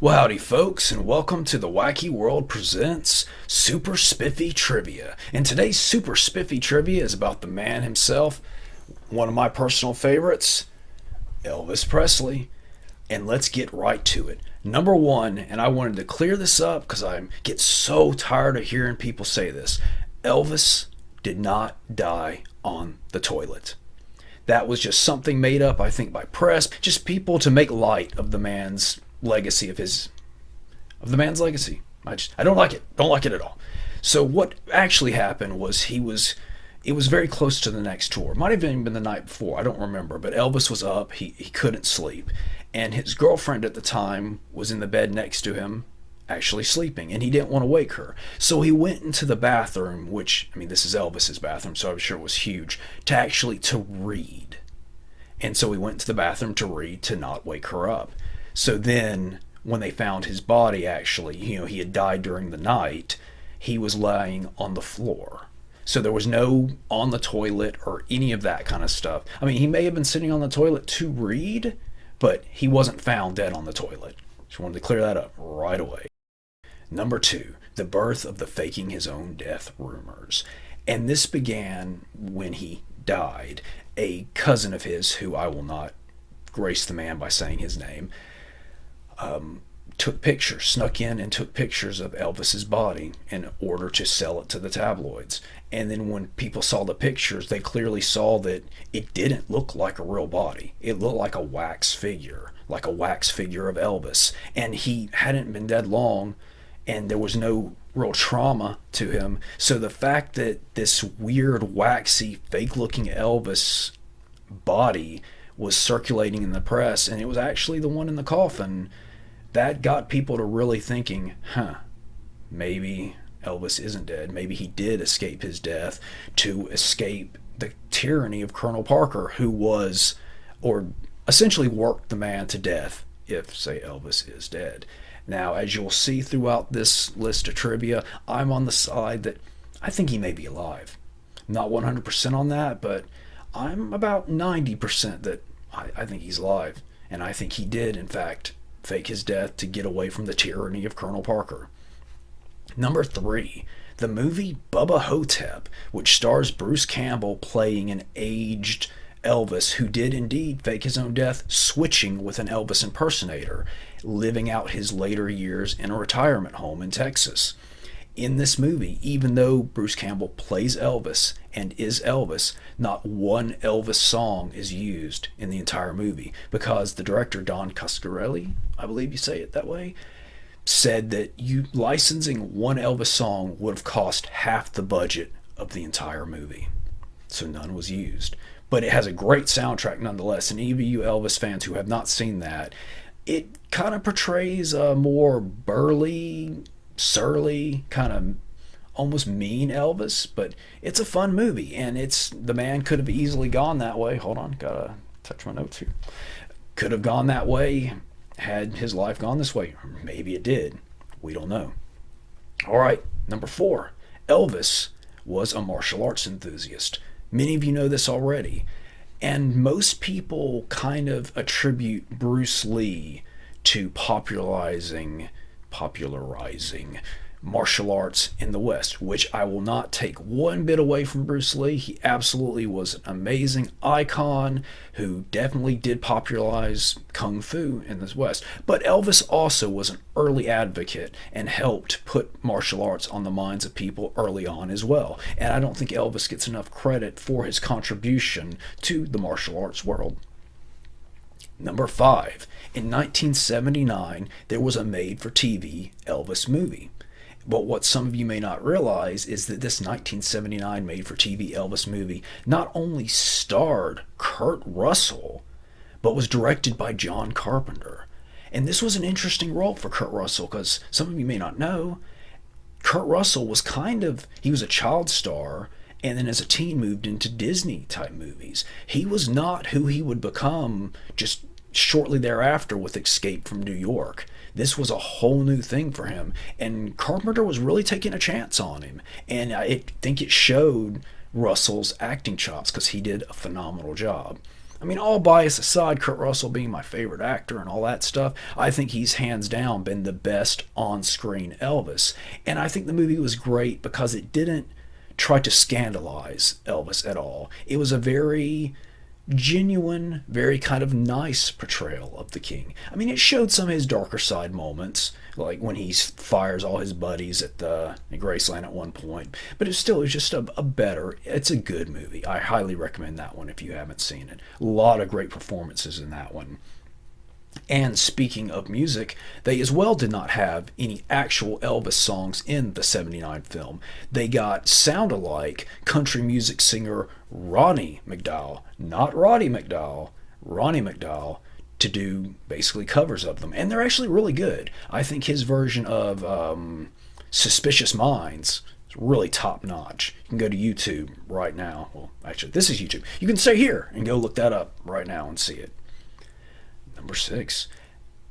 Well, howdy folks, and welcome to the Wacky World Presents Super Spiffy Trivia. And today's Super Spiffy Trivia is about the man himself, one of my personal favorites, Elvis Presley. And let's get right to it. Number one, and I wanted to clear this up because I get so tired of hearing people say this, Elvis did not die on the toilet. That was just something made up, I think, by press, just people to make light of the man's legacy of the man's legacy. I don't like it at all. So what actually happened was it was very close to the next tour. Might have even been the night before, I don't remember, but Elvis was up, he couldn't sleep, and his girlfriend at the time was in the bed next to him actually sleeping, and he didn't want to wake her. So he went into the bathroom, which, I mean, this is Elvis's bathroom, so I'm sure it was huge, to read. And so he went to the bathroom to read to not wake her up. So then, when they found his body, actually, he had died during the night, he was laying on the floor. So there was no on the toilet or any of that kind of stuff. I mean, he may have been sitting on the toilet to read, but he wasn't found dead on the toilet. Just wanted to clear that up right away. Number two, the birth of the faking his own death rumors. And this began when he died. A cousin of his, who I will not grace the man by saying his name, snuck in and took pictures of Elvis's body in order to sell it to the tabloids. And then when people saw the pictures, they clearly saw that it didn't look like a real body. It looked like a wax figure of Elvis. And he hadn't been dead long, and there was no real trauma to him. So the fact that this weird, waxy, fake-looking Elvis body was circulating in the press, and it was actually the one in the coffin, that got people to really thinking, maybe Elvis isn't dead. Maybe he did escape his death to escape the tyranny of Colonel Parker, who was, or essentially worked the man to death if, say, Elvis is dead. Now, as you'll see throughout this list of trivia, I'm on the side that I think he may be alive. Not 100% on that, but I'm about 90% that I think he's alive. And I think he did, in fact, fake his death to get away from the tyranny of Colonel Parker. Number three, the movie Bubba Hotep, which stars Bruce Campbell playing an aged Elvis who did indeed fake his own death, switching with an Elvis impersonator, living out his later years in a retirement home in Texas. In this movie, even though Bruce Campbell plays Elvis and is Elvis, not one Elvis song is used in the entire movie, because the director, Don Coscarelli, I believe you say it that way, said that licensing one Elvis song would have cost half the budget of the entire movie. So none was used. But it has a great soundtrack nonetheless, and even you Elvis fans who have not seen that, it kind of portrays a more burly, surly, kind of almost mean Elvis, but it's a fun movie, and the man could have easily gone that way. Hold on, gotta touch my notes here. Could have gone that way had his life gone this way. Maybe it did. We don't know. All right, number four, Elvis was a martial arts enthusiast. Many of you know this already, and most people kind of attribute Bruce Lee to popularizing martial arts in the West, which I will not take one bit away from Bruce Lee. He absolutely was an amazing icon who definitely did popularize Kung Fu in the West. But Elvis also was an early advocate and helped put martial arts on the minds of people early on as well. And I don't think Elvis gets enough credit for his contribution to the martial arts world. Number five, in 1979, there was a made-for-TV Elvis movie. But what some of you may not realize is that this 1979 made-for-TV Elvis movie not only starred Kurt Russell, but was directed by John Carpenter. And this was an interesting role for Kurt Russell, because some of you may not know, Kurt Russell was he was a child star, and then as a teen moved into Disney-type movies. He was not who he would become just shortly thereafter with Escape from New York. This was a whole new thing for him, and Carpenter was really taking a chance on him, and I think it showed Russell's acting chops because he did a phenomenal job. I mean, all bias aside, Kurt Russell being my favorite actor and all that stuff, I think he's hands down been the best on-screen Elvis. And I think the movie was great because it didn't try to scandalize Elvis at all. It was a very genuine, very kind of nice portrayal of the king. I mean, it showed some of his darker side moments, like when he fires all his buddies at Graceland at one point. But it was just a better, it's a good movie. I highly recommend that one if you haven't seen it. A lot of great performances in that one. And speaking of music, they as well did not have any actual Elvis songs in the 79 film. They got sound-alike country music singer Ronnie McDowell, not Roddy McDowell, Ronnie McDowell, to do basically covers of them. And they're actually really good. I think his version of Suspicious Minds is really top-notch. You can go to YouTube right now. Well, actually, this is YouTube. You can stay here and go look that up right now and see it. Number 6,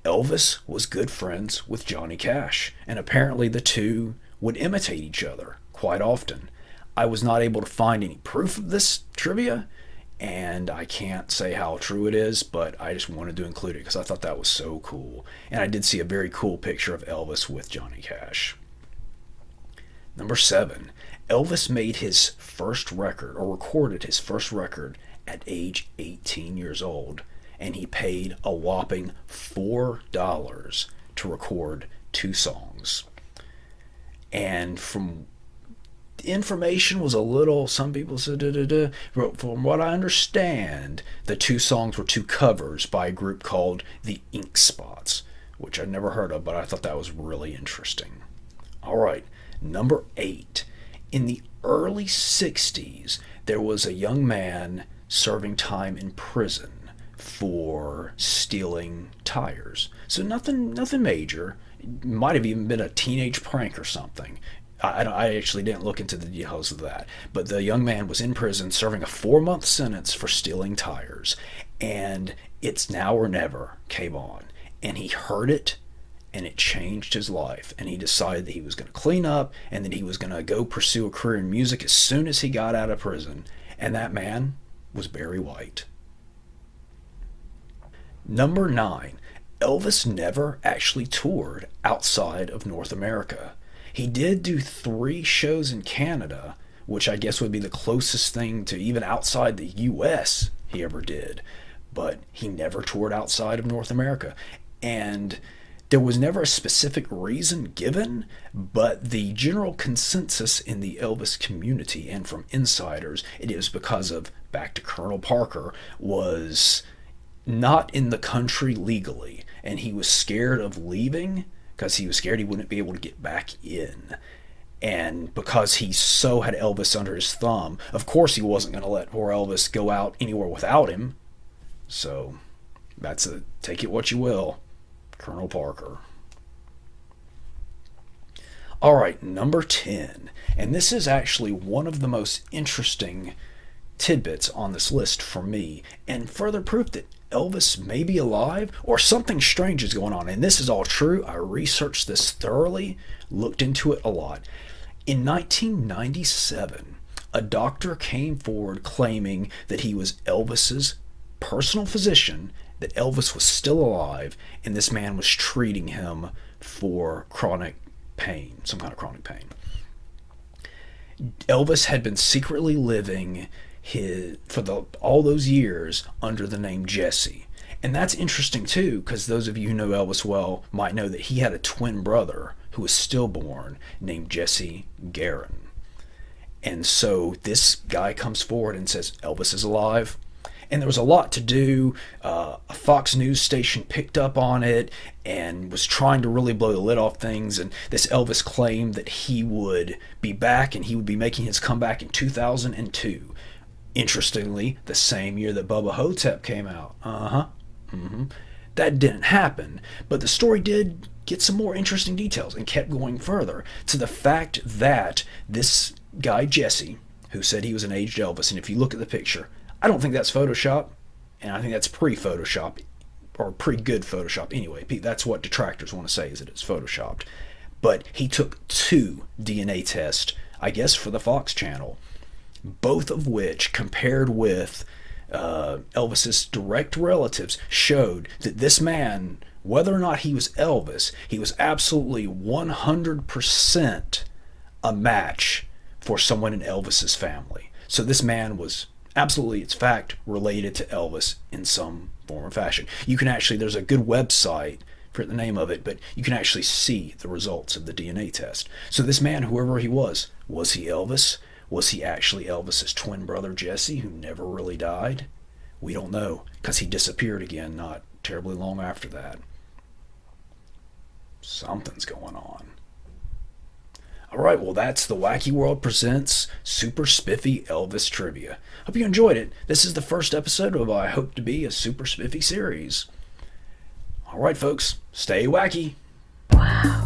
Elvis was good friends with Johnny Cash, and apparently the two would imitate each other quite often. I was not able to find any proof of this trivia, and I can't say how true it is, but I just wanted to include it because I thought that was so cool. And I did see a very cool picture of Elvis with Johnny Cash. Number 7, Elvis made his first record, or recorded his first record, at age 18 years old. And he paid a whopping $4 to record 2 songs. And from information was a little, some people said, but from what I understand, the 2 songs were 2 covers by a group called the Ink Spots, which I'd never heard of, but I thought that was really interesting. All right, number 8. In the early 60s, there was a young man serving time in prison for stealing tires. So nothing major. It might have even been a teenage prank or something. I actually didn't look into the details of that. But the young man was in prison serving a 4-month sentence for stealing tires. And It's Now or Never came on. And he heard it, and it changed his life. And he decided that he was going to clean up and that he was going to go pursue a career in music as soon as he got out of prison. And that man was Barry White. Number 9, Elvis never actually toured outside of North America. He did do 3 shows in Canada, which I guess would be the closest thing to even outside the US he ever did, but he never toured outside of North America. And there was never a specific reason given, but the general consensus in the Elvis community and from insiders, it is because of, back to Colonel Parker, was not in the country legally, and he was scared of leaving because he was scared he wouldn't be able to get back in. And because he so had Elvis under his thumb, of course he wasn't going to let poor Elvis go out anywhere without him. So that's a take it what you will, Colonel Parker. All right, number 10, and this is actually one of the most interesting tidbits on this list for me, and further proof that Elvis may be alive or something strange is going on. And this is all true. I researched this thoroughly, looked into it a lot. In 1997, a doctor came forward claiming that he was Elvis's personal physician, that Elvis was still alive, and this man was treating him for chronic pain, some kind of chronic pain. Elvis had been secretly living all those years under the name Jesse. And that's interesting too, because those of you who know Elvis well might know that he had a twin brother who was stillborn named Jesse Garin. And so this guy comes forward and says Elvis is alive. And there was a lot to do. A Fox News station picked up on it and was trying to really blow the lid off things. And this Elvis claimed that he would be back and he would be making his comeback in 2002. Interestingly, the same year that Bubba Hotep came out. That didn't happen, but the story did get some more interesting details and kept going further to the fact that this guy, Jesse, who said he was an aged Elvis, and if you look at the picture, I don't think that's Photoshop, and I think that's pre-Photoshop, or pre-good Photoshop anyway. That's what detractors want to say, is that it's Photoshopped. But he took 2 DNA tests, I guess for the Fox channel, both of which, compared with Elvis's direct relatives, showed that this man, whether or not he was Elvis, he was absolutely 100% a match for someone in Elvis's family. So this man was absolutely, it's fact, related to Elvis in some form or fashion. You can actually, there's a good website, I forget the name of it, but you can actually see the results of the DNA test. So this man, whoever he was he Elvis? Was he actually Elvis's twin brother Jesse, who never really died? We don't know, because he disappeared again not terribly long after that. Something's going on. Alright, well, that's The Wacky World Presents Super Spiffy Elvis Trivia. Hope you enjoyed it. This is the first episode of what I hope to be a super spiffy series. Alright, folks, stay wacky. Wow.